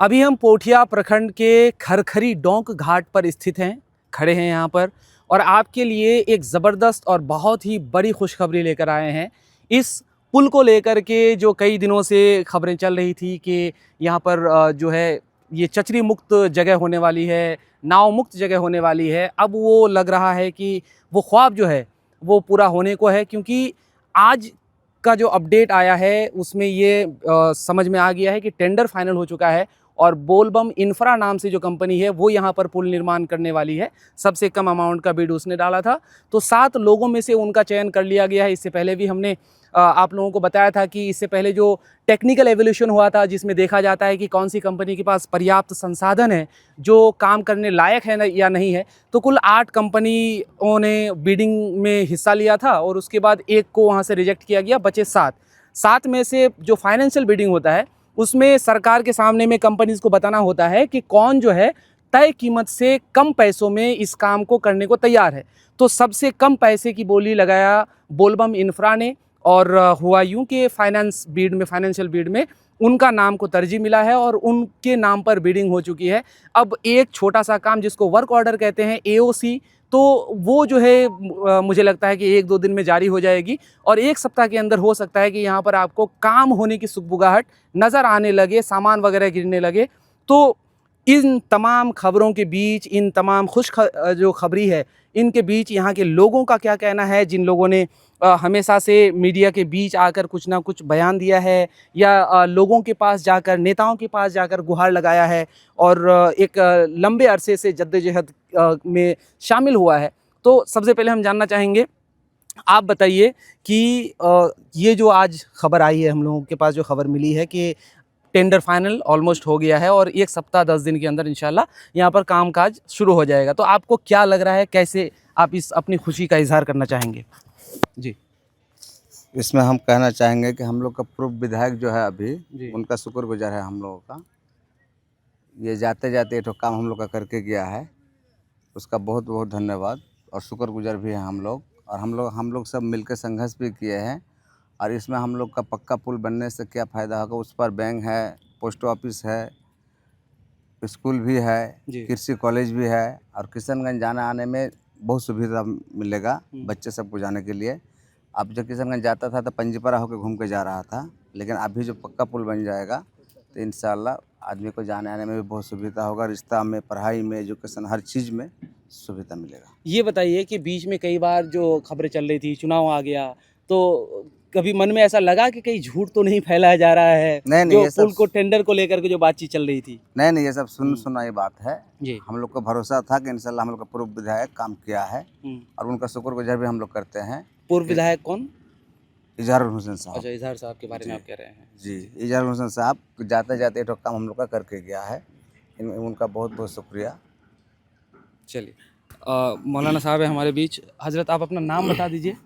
अभी हम पोठिया प्रखंड के खरखरी डोंक घाट पर स्थित हैं, खड़े हैं यहाँ पर और आपके लिए एक ज़बरदस्त और बहुत ही बड़ी खुशखबरी लेकर आए हैं। इस पुल को लेकर के जो कई दिनों से खबरें चल रही थी कि यहाँ पर जो है ये चचरी मुक्त जगह होने वाली है, नाव मुक्त जगह होने वाली है। अब वो लग रहा है कि वो ख्वाब जो है वो पूरा होने को है, क्योंकि आज का जो अपडेट आया है उसमें ये समझ में आ गया है कि टेंडर फाइनल हो चुका है और बोलबम इंफ्रा नाम से जो कंपनी है वो यहाँ पर पुल निर्माण करने वाली है। सबसे कम अमाउंट का बिड उसने डाला था, तो 7 लोगों में से उनका चयन कर लिया गया है। इससे पहले भी हमने आप लोगों को बताया था कि इससे पहले जो टेक्निकल एवोल्यूशन हुआ था, जिसमें देखा जाता है कि कौन सी कंपनी के पास पर्याप्त संसाधन है जो काम करने लायक है या नहीं है, तो कुल 8 कंपनियों ने बिडिंग में हिस्सा लिया था और उसके बाद एक को वहाँ से रिजेक्ट किया गया, बचे 7 में से जो फाइनेंशियल बिडिंग होता है उसमें सरकार के सामने में कंपनीज को बताना होता है कि कौन जो है तय कीमत से कम पैसों में इस काम को करने को तैयार है। तो सबसे कम पैसे की बोली लगाया बोलबम इंफ्रा ने और हुआ यूं कि फाइनेंशियल बिड में उनका नाम को तरजीह मिला है और उनके नाम पर बिडिंग हो चुकी है। अब एक छोटा सा काम जिसको वर्क ऑर्डर कहते हैं, एओसी, तो वो जो है मुझे लगता है कि 1-2 दिन में जारी हो जाएगी और 1 सप्ताह के अंदर हो सकता है कि यहाँ पर आपको काम होने की सुगबुगाहट नज़र आने लगे, सामान वगैरह गिरने लगे। तो इन तमाम खबरों के बीच, इन तमाम जो खबरी है इनके बीच यहाँ के लोगों का क्या कहना है, जिन लोगों ने हमेशा से मीडिया के बीच आकर कुछ ना कुछ बयान दिया है या लोगों के पास जाकर, नेताओं के पास जाकर गुहार लगाया है और एक लंबे अरसे से जद्दोजहद में शामिल हुआ है। तो सबसे पहले हम जानना चाहेंगे, आप बताइए कि ये जो आज खबर आई है, हम लोगों के पास जो खबर मिली है कि टेंडर फाइनल ऑलमोस्ट हो गया है और 1 सप्ताह 10 दिन के अंदर इंशाल्लाह यहाँ पर कामकाज शुरू हो जाएगा, तो आपको क्या लग रहा है, कैसे आप इस अपनी खुशी का इजहार करना चाहेंगे? जी। इसमें हम कहना चाहेंगे कि हम लोग का पूर्व विधायक जो है जी। अभी उनका शुक्रगुजार है हम लोगों का। ये जाते जाते एक काम हम लोग का करके गया है, उसका बहुत बहुत धन्यवाद और शुक्रगुजार भी हैं हम लोग। और हम लोग सब मिलकर संघर्ष भी किए हैं और इसमें हम लोग का पक्का पुल बनने से क्या फ़ायदा होगा, उस पर बैंक है, पोस्ट ऑफिस है, स्कूल भी है, कृषि कॉलेज भी है और किशनगंज जाने आने में बहुत सुविधा मिलेगा बच्चे सबको जाने के लिए। अब जब किशनगंज जाता था तो पंजीपरा होकर घूम के जा रहा था, लेकिन अभी जो पक्का पुल बन जाएगा तो इंशाल्लाह आदमी को जाने आने में भी बहुत सुविधा होगा, रिश्ता में, पढ़ाई में, एजुकेशन, हर चीज़ में सुविधा मिलेगा। ये बताइए कि बीच में कई बार जो खबरें चल रही थी, चुनाव आ गया, तो कभी मन में ऐसा लगा कि कहीं झूठ तो नहीं फैलाया जा रहा है? नहीं, जो ये पुल सब को टेंडर को लेकर के जो बातचीत चल रही थी। नहीं, ये सब सुनाई बात है जी। हम लोग को भरोसा था कि इंशाल्लाह हम लोग का पूर्व विधायक काम किया है और उनका शुक्रगुजार भी हम लोग करते हैं। पूर्व विधायक कौन? इजहारुल हुसैन साहब। अच्छा, इजहार साहब के बारे में आप कह रहे हैं। जी, इजहारुल हुसैन साहब जाते जाते एक काम हम लोग का करके गया है, उनका बहुत बहुत शुक्रिया। चलिए, मौलाना साहब है हमारे बीच। हजरत, आप अपना नाम बता दीजिए।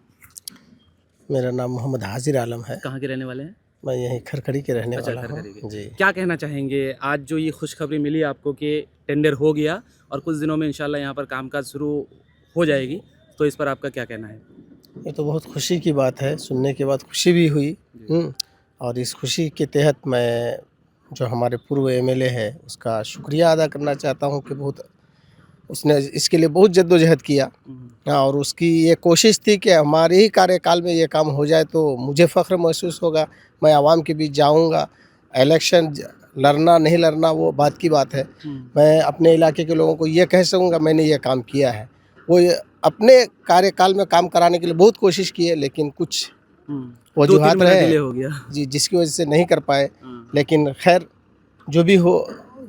मेरा नाम मोहम्मद हाजिर आलम है। कहाँ के रहने वाले हैं? मैं यहीं खरखरी के रहने अच्छा, वाला खरखरी हूँ के। जी। क्या कहना चाहेंगे आज जो ये खुशखबरी मिली आपको कि टेंडर हो गया और कुछ दिनों में इंशाल्लाह यहाँ पर कामकाज शुरू हो जाएगी, तो इस पर आपका क्या कहना है? ये तो बहुत खुशी की बात है, सुनने के बाद खुशी भी हुई। और इस खुशी के तहत मैं जो हमारे पूर्व एमएलए है उसका शुक्रिया अदा करना चाहता हूँ कि उसने इसके लिए बहुत जद्दोजहद किया। और उसकी ये कोशिश थी कि हमारे ही कार्यकाल में ये काम हो जाए तो मुझे फ़ख्र महसूस होगा, मैं आवाम के बीच जाऊंगा। इलेक्शन लड़ना नहीं लड़ना वो बात की बात है, मैं अपने इलाके के लोगों को ये कह सकूँगा मैंने ये काम किया है। वो अपने कार्यकाल में काम कराने के लिए बहुत कोशिश की है, लेकिन कुछ वजूहात रहे हो गया जी, जिसकी वजह से नहीं कर पाए। लेकिन खैर जो भी हो,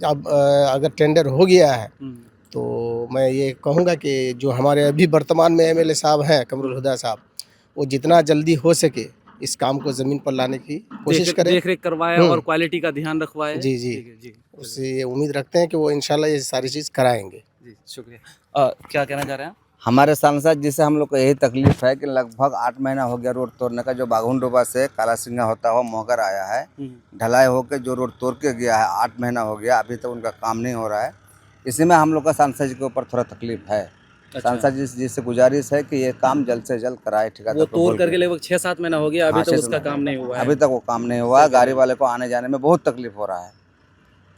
अब अगर टेंडर हो गया है तो मैं ये कहूँगा कि जो हमारे अभी वर्तमान में एमएलए साहब हैं कमरुल हुदा साहब, वो जितना जल्दी हो सके इस काम को ज़मीन पर लाने की कोशिश करें, देख रेख करवाए और क्वालिटी का ध्यान रखवाए। जी जी जी, उससे ये उम्मीद रखते हैं कि वो इंशाल्लाह ये सारी चीज़ कराएंगे। जी, शुक्रिया। क्या कहना चाह रहे हैं? हमारे सांसद जी से हम लोग को यही तकलीफ है कि लगभग 8 महीना हो गया रोड तोड़ने का, जो बाघुंडोबा से कालासिंगा होता हुआ मोहगर आया है, ढलाई होकर जो रोड तोड़ के गया है, 8 महीना हो गया, अभी तक उनका काम नहीं हो रहा है। इसी में हम लोग का सांसद जी के ऊपर थोड़ा तकलीफ है। सांसद जी से गुजारिश है कि ये काम जल्द से जल्द कराए। ठेकेदार वो तोड़ करके लगभग 6-7 महीना हो गया, अभी तक उसका काम नहीं हुआ है। अभी तक वो काम नहीं हुआ है, गाड़ी वाले को आने जाने में बहुत तकलीफ हो रहा है।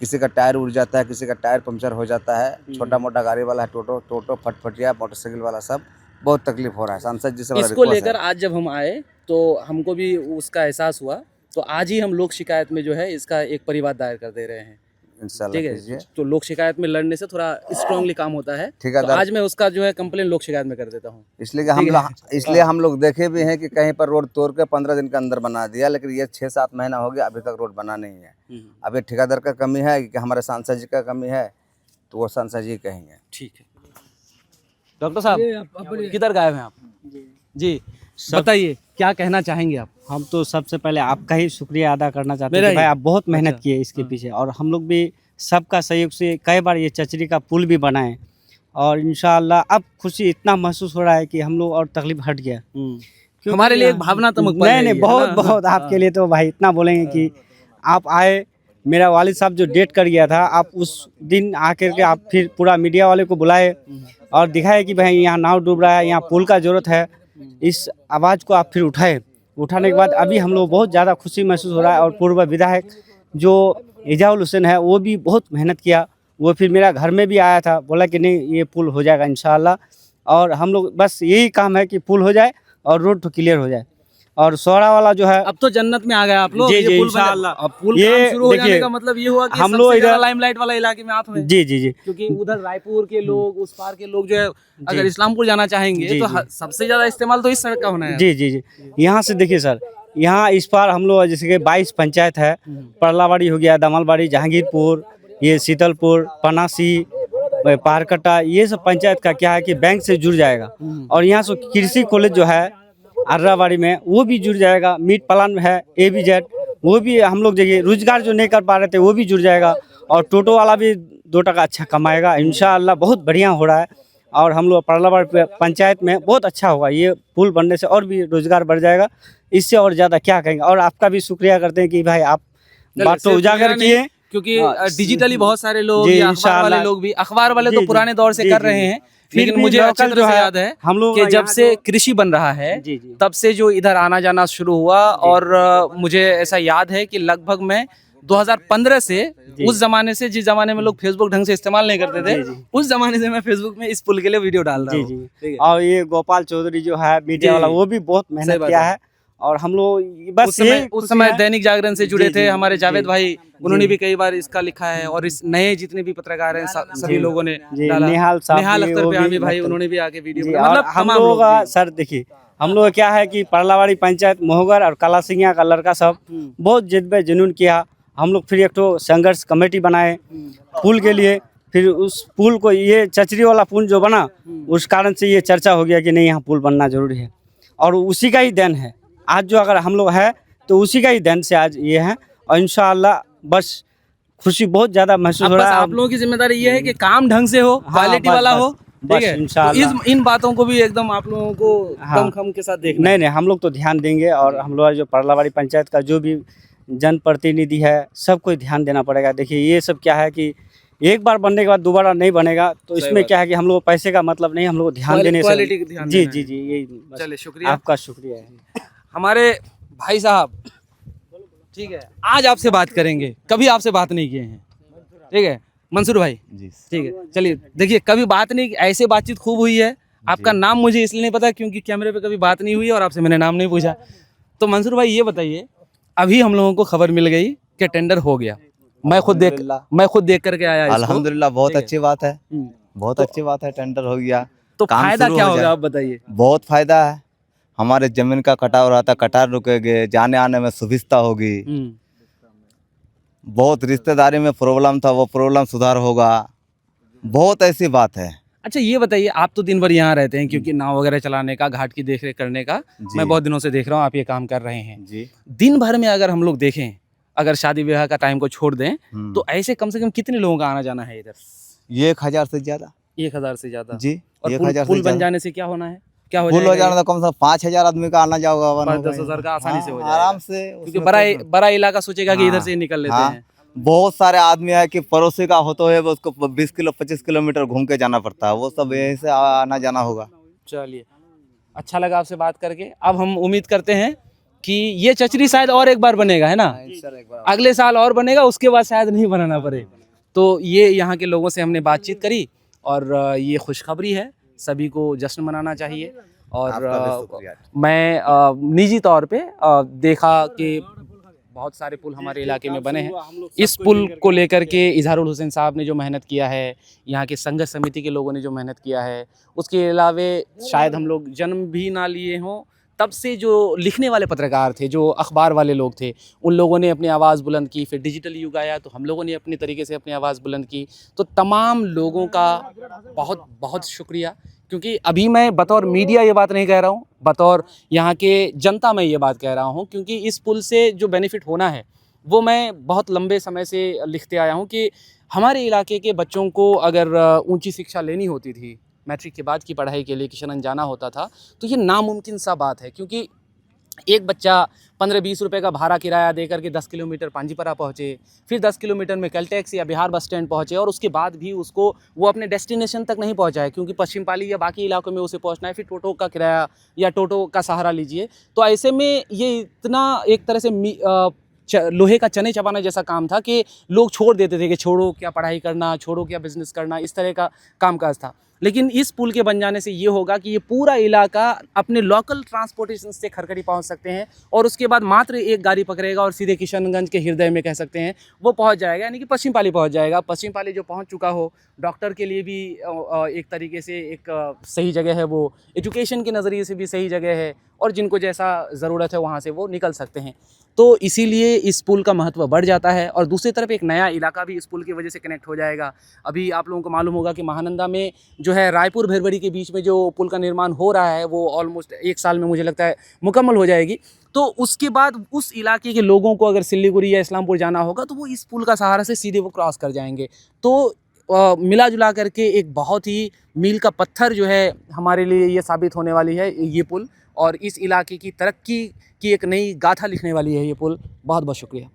किसी का टायर उड़ जाता है, किसी का टायर पंचर हो जाता है, छोटा मोटा गाड़ी वाला है, टोटो फटफटिया मोटरसाइकिल वाला सब बहुत तकलीफ हो रहा है। सांसद जी से बड़ा इसको रिक्वेस्ट लेकर है। आज जब हम आए तो हमको भी उसका एहसास हुआ, तो आज ही हम लोक शिकायत में जो है इसका एक परिवाद दायर कर दे रहे हैं। इंशाल्लाह ठीक कीजिए। है, तो लोक शिकायत में लड़ने से थोड़ा स्ट्रांगली काम होता है, तो ठेकेदार आज मैं उसका जो है कंप्लेन लोक शिकायत में कर देता हूँ। इसलिए हम लोग देखे भी हैं कि कहीं पर रोड तोड़ के 15 दिन के अंदर बना दिया, लेकिन ये 6-7 महीना हो गया अभी तक रोड बना नहीं है। अभी ठेकेदार का कमी है कि हमारे सांसद जी का कमी है, तो वो सांसद जी कहेंगे। ठीक है, डॉक्टर साहब किधर गायब हैं आप? जी बताइए, क्या कहना चाहेंगे आप? हम तो सबसे पहले आपका ही शुक्रिया अदा करना चाहते हैं मेरा कि भाई ही? आप बहुत मेहनत अच्छा। किए इसके पीछे, और हम लोग भी सबका सहयोग से कई बार ये चचरी का पुल भी बनाए, और इंशाअल्लाह अब खुशी इतना महसूस हो रहा है कि हम लोग और तकलीफ हट गया। क्योंकि हमारे लिए एक भावनात्मक पल है नहीं ये, बहुत है ना? बहुत आपके लिए तो भाई इतना बोलेंगे कि आप आए, मेरा वालिद साहब जो डेट कर गया था, आप उस दिन आकर के आप फिर पूरा मीडिया वाले को बुलाए और दिखाए कि भाई यहाँ नाव डूब रहा है, यहाँ पुल का ज़रूरत है। इस आवाज़ को आप फिर उठाए, उठाने के बाद अभी हम लोग बहुत ज़्यादा खुशी महसूस हो रहा है। और पूर्व विधायक जो एजाउल हुसैन है वो भी बहुत मेहनत किया, वो फिर मेरा घर में भी आया था, बोला कि नहीं ये पुल हो जाएगा इंशाअल्लाह। और हम लोग बस यही काम है कि पुल हो जाए और रोड तो क्लियर हो जाए। और सोहरा वाला जो है अब तो जन्नत में आ गए आप लोग। जी, ये जी, पुल बन- इंशाअल्लाह। अब पुल ये काम शुरू हो जाने देखिए, का मतलब ये हुआ कि हम सबसे लोग ज्यादा इधर लाइमलाइट वाला इलाके में आप हैं। जी जी जी क्योंकि उधर रायपुर के लोग, उस पार के लोग जो है अगर इस्लामपुर जाना चाहेंगे जी, तो जी। सबसे ज्यादा इस्तेमाल तो इस सड़क का होना है। जी जी जी यहाँ से देखिए सर, यहाँ इस पार हम लोग जैसे कि 22 पंचायत है, परलावाड़ी हो गया, दमलबाड़ी, जहांगीरपुर, ये शीतलपुर, पनासी, पारकट्टा, ये सब पंचायत का क्या है कि बैंक से जुड़ जाएगा। और यहाँ से कृषि कॉलेज जो है अर्राबाड़ी में वो भी जुड़ जाएगा, मीट प्लांट है ABZ, वो भी हम लोग देखिए रोजगार जो नहीं कर पा रहे थे वो भी जुड़ जाएगा। और टोटो वाला भी 2 टका अच्छा कमाएगा इंशाअल्लाह। बहुत बढ़िया हो रहा है, और हम लोग परलाबाड़ी पंचायत में बहुत अच्छा होगा। ये पुल बनने से और भी रोजगार बढ़ जाएगा, इससे और ज़्यादा क्या कहेंगे। और आपका भी शुक्रिया करते हैं कि भाई आप बात तो उजागर किए, क्योंकि हाँ, डिजिटली बहुत सारे लोग जी, या अखबार वाले इंशाअल्लाह। लोग भी, अखबार वाले जी, तो जी, पुराने दौर से जी, कर जी, रहे जी। हैं, फिर लेकिन भी मुझे लोकल अच्छी तरह जो से है, याद है हम लोग कि जब यहाँ से जो- कृषि बन रहा है जी जी तब से जो इधर आना जाना शुरू हुआ। और मुझे ऐसा याद है कि लगभग मैं 2015 से, उस जमाने से, जिस जमाने में लोग फेसबुक ढंग से इस्तेमाल नहीं करते थे, जी, जी। उस जमाने से मैं फेसबुक में इस पुल के लिए वीडियो डाल रहा जी हूँ। जी ठीक है। और ये गोपाल चौधरी जो है मीडिया जी। वाला, वो भी बहुत सही मेहनत बात किया है। है। और हम लोग बस उस समय खुशी है। दैनिक जागरण से जुड़े जी, थे जी, हमारे जावेद जी, भाई, उन्होंने जी। भी कई बार इसका लिखा है। और इस नए जितने भी पत्रकार हैं सभी जी, लोगों ने जी, डाला। निहाल साहब निहाल भी, अख्तर वो पेहामी भी भाई, मतलब- उन्होंने भी आके वीडियो जी, बनाया। और मतलब हम तमाम लोगों का लोग। सर देखिए, हम लोग क्या है कि परलावाड़ी पंचायत मोहगर और कलासिंगा का लड़का सब बहुत जिद जुनून किया। हम लोग फिर एक तो संघर्ष कमेटी बनाए पुल के लिए। फिर उस पुल को, ये चचरी वाला पुल जो बना, उस कारण से ये चर्चा हो गया कि नहीं यहाँ पुल बनना जरूरी है। और उसी का ही देन है आज जो, अगर हम लोग है तो उसी का ही देन से आज ये है। और इंशाअल्लाह बस खुशी बहुत ज़्यादा महसूस अब हो बस रहा है। आप लोगों की जिम्मेदारी ये है कि काम ढंग से हो, हाँ, क्वालिटी बस, वाला बस, हो। बस, ठीक है, तो इंशाअल्लाह। इन बातों को भी एकदम आप लोगों को हाँ। दम खम के साथ देखना नहीं हम लोग तो ध्यान देंगे। और हम लोग जो परलावाड़ी पंचायत का जो भी जनप्रतिनिधि है, सबको ध्यान देना पड़ेगा। देखिए ये सब क्या है कि एक बार बनने के बाद दोबारा नहीं बनेगा, तो सही इसमें बात क्या है कि हम लोग पैसे का मतलब नहीं, हम लोग ध्यान देने से। क्वालिटी का ध्यान जी देना जी है। जी यही बस। चलिए, शुक्रिया आपका शुक्रिया है। हमारे भाई साहब। ठीक है, आज आपसे बात करेंगे, कभी आपसे बात नहीं किए हैं। ठीक है मंसूर भाई जी ठीक है, चलिए देखिए, कभी बात नहीं, ऐसे बातचीत खूब हुई है। आपका नाम मुझे इसलिए नहीं पता क्योंकि कैमरे पे कभी बात नहीं हुई और आपसे मैंने नाम नहीं पूछा। तो मंसूर भाई ये बताइए, अभी हम लोगों को खबर मिल गई कि टेंडर हो गया। मैं खुद देख करके आया इसको। अल्हम्दुलिल्लाह, बहुत ठीक है। अच्छी बात है, हम्म, बहुत अच्छी बात है। टेंडर हो गया तो काम फायदा शुरू क्या हो होगा जाए। आप बताइए। बहुत फायदा है। हमारे जमीन का कटाव रहा था, कटार रुकेंगे, जाने आने में सुविधा होगी। बहुत रिश्तेदारी में प्रॉब्लम था, वो प्रॉब्लम सुधार होगा। बहुत ऐसी बात है। अच्छा ये बताइए, आप तो दिन भर यहाँ रहते हैं क्योंकि नाव वगैरह चलाने का, घाट की देखरेख करने का जी। मैं बहुत दिनों से देख रहा हूँ आप ये काम कर रहे हैं। जी दिन भर में अगर हम लोग देखें, अगर शादी ब्याह का टाइम को छोड़ दें, तो ऐसे कम से कम कितने लोगों का आना जाना है इधर? ये 1000 से ज्यादा। 1000 से ज्यादा। जी और 1000 पुल से बन ज्यादा। जाने से क्या होना है, क्या हो पुल हो जाएगा जाना तो कम से कम 5000 आदमी का आना जाओगा। 5-10 हज़ार का आसानी से हो जाएगा। आराम से। क्योंकि उसमें बड़ा इलाका सोचेगा कि हाँ, इधर से ही निकल लेते हाँ। हैं। बहुत सारे आदमी है कि पड़ोसी का होता है, वो उसको 20 किलो 25 किलोमीटर घूम के जाना पड़ता है। वो सब यहीं से आना जाना होगा। चलिए, अच्छा लगा आपसे बात करके। अब हम उम्मीद करते हैं कि ये चचरी शायद और एक बार बनेगा, है ना? अगले साल और बनेगा, उसके बाद शायद नहीं बनाना पड़े। तो ये यहाँ के लोगों से हमने बातचीत करी और ये खुशखबरी है, सभी को जश्न मनाना चाहिए। और मैं निजी तौर पे देखा कि बहुत सारे पुल हमारे इलाके में बने हैं। इस पुल को लेकर के इजहारुल हुसैन साहब ने जो मेहनत किया है, यहाँ के संघर्ष समिति के लोगों ने जो मेहनत किया है, उसके अलावे शायद हम लोग जन्म भी ना लिए हों तब से जो लिखने वाले पत्रकार थे, जो अखबार वाले लोग थे, उन लोगों ने अपनी आवाज़ बुलंद की। फिर डिजिटल युग आया तो हम लोगों ने अपनी तरीके से अपनी आवाज़ बुलंद की। तो तमाम लोगों का बहुत बहुत शुक्रिया, क्योंकि अभी मैं बतौर मीडिया ये बात नहीं कह रहा हूँ, बतौर यहाँ के जनता मैं ये बात कह रहा हूँ, क्योंकि इस पुल से जो बेनिफिट होना है वो मैं बहुत लंबे समय से लिखते आया हूँ कि हमारे इलाके के बच्चों को अगर ऊंची शिक्षा लेनी होती थी, मैट्रिक के बाद की पढ़ाई के लिए किशनगंज जाना होता था, तो ये नामुमकिन सा बात है। क्योंकि एक बच्चा 15-20 रुपए का भाड़ा किराया दे करके 10 किलोमीटर पांजीपरा पहुँचे, फिर 10 किलोमीटर में कैलटेक्स या बिहार बस स्टैंड पहुँचे, और उसके बाद भी उसको वो अपने डेस्टिनेशन तक नहीं पहुँचाए, क्योंकि पश्चिम पाली या बाकी इलाकों में उसे पहुँचना है, फिर टोटो का किराया या टोटो का सहारा लीजिए। तो ऐसे में ये इतना एक तरह से लोहे का चने चबाना जैसा काम था कि लोग छोड़ देते थे कि छोड़ो क्या पढ़ाई करना, छोड़ो क्या बिजनेस करना, इस तरह का कामकाज था। लेकिन इस पुल के बन जाने से ये होगा कि ये पूरा इलाका अपने लोकल ट्रांसपोर्टेशन से खरखरी पहुंच सकते हैं, और उसके बाद मात्र एक गाड़ी पकड़ेगा और सीधे किशनगंज के हृदय में कह सकते हैं वो पहुंच जाएगा, यानी कि पश्चिम पाली पहुंच जाएगा। पश्चिम पाली जो पहुंच चुका हो, डॉक्टर के लिए भी एक तरीके से एक सही जगह है, वो एजुकेशन के नज़रिए से भी सही जगह है, और जिनको जैसा ज़रूरत है वहाँ से वो निकल सकते हैं। तो इसीलिए इस पुल का महत्व बढ़ जाता है। और दूसरी तरफ एक नया इलाका भी इस पुल की वजह से कनेक्ट हो जाएगा। अभी आप लोगों को मालूम होगा कि महानंदा में जो है रायपुर भेरबड़ी के बीच में जो पुल का निर्माण हो रहा है, वो ऑलमोस्ट 1 साल में मुझे लगता है मुकम्मल हो जाएगी। तो उसके बाद उस इलाके के लोगों को अगर सिल्लीगुड़ी या इस्लामपुर जाना होगा तो वो इस पुल का सहारा से सीधे वो क्रॉस कर जाएंगे। तो मिला जुला करके एक बहुत ही मील का पत्थर जो है हमारे लिए ये साबित होने वाली है ये पुल, और इस इलाके की तरक्की की एक नई गाथा लिखने वाली है ये पुल। बहुत बहुत शुक्रिया।